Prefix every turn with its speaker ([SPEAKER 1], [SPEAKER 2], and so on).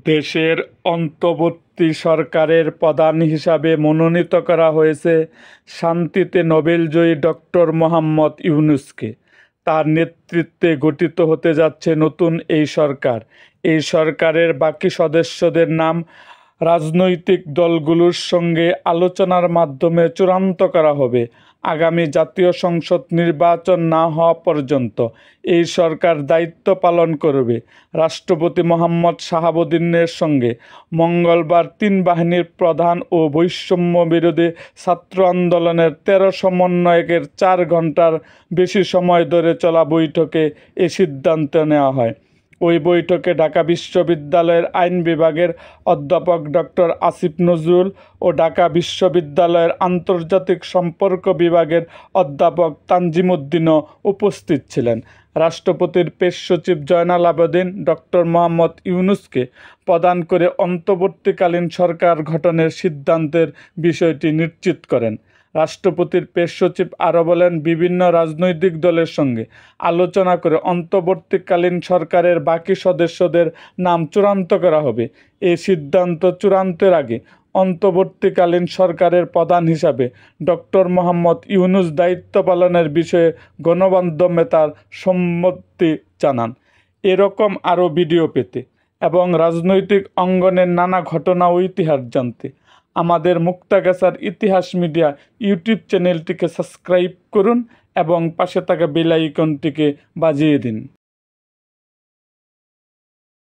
[SPEAKER 1] দেশের অন্তর্বর্তী সরকারের প্রধান হিসাবে মনোনীত করা হয়েছে শান্তিতে নোবেলজয়ী ডক্টর মোহাম্মদ ইউনূসকে। তার নেতৃত্বে গঠিত হতে যাচ্ছে নতুন এই সরকার। এই সরকারের বাকি সদস্যদের নাম রাজনৈতিক দলগুলোর সঙ্গে আলোচনার মাধ্যমে চূড়ান্ত করা হবে। আগামী জাতীয় সংসদ নির্বাচন না হওয়া পর্যন্ত এই সরকার দায়িত্ব পালন করবে। রাষ্ট্রপতি মোহাম্মদ শাহাবুদ্দিনের সঙ্গে মঙ্গলবার তিন বাহিনীর প্রধান ও বৈষম্য বিরোধী ছাত্র আন্দোলনের ১৩ সমন্বয়কের ৪ ঘণ্টার বেশি সময় ধরে চলা বৈঠকে এ সিদ্ধান্ত নেওয়া হয়। ওই বৈঠকে ঢাকা বিশ্ববিদ্যালয়ের আইন বিভাগের অধ্যাপক ডক্টর আসিফ নজরুল ও ঢাকা বিশ্ববিদ্যালয়ের আন্তর্জাতিক সম্পর্ক বিভাগের অধ্যাপক তানজিম উদ্দিনও উপস্থিত ছিলেন। রাষ্ট্রপতির প্রেস সচিব জয়নাল আবেদিন ডক্টর মোহাম্মদ ইউনূসকে প্রদান করে অন্তর্বর্তীকালীন সরকার গঠনের সিদ্ধান্তের বিষয়টি নিশ্চিত করেন। রাষ্ট্রপতির প্রেস সচিব আরও বলেন, বিভিন্ন রাজনৈতিক দলের সঙ্গে আলোচনা করে অন্তর্বর্তীকালীন সরকারের বাকি সদস্যদের নাম চূড়ান্ত করা হবে। এই সিদ্ধান্ত চূড়ান্তের আগে অন্তর্বর্তীকালীন সরকারের প্রধান হিসাবে ডক্টর মোহাম্মদ ইউনূস দায়িত্ব পালনের বিষয়ে গণমাধ্যমে তার সম্মতি জানান। এরকম আরও ভিডিও পেতে এবং রাজনৈতিক অঙ্গনের নানা ঘটনা ও ইতিহাস জানতে আমাদের মুক্তাগাছার ইতিহাস মিডিয়া ইউটিউব চ্যানেলটিকে সাবস্ক্রাইব করুন এবং পাশে থাকা বেল আইকনটিকে বাজিয়ে দিন।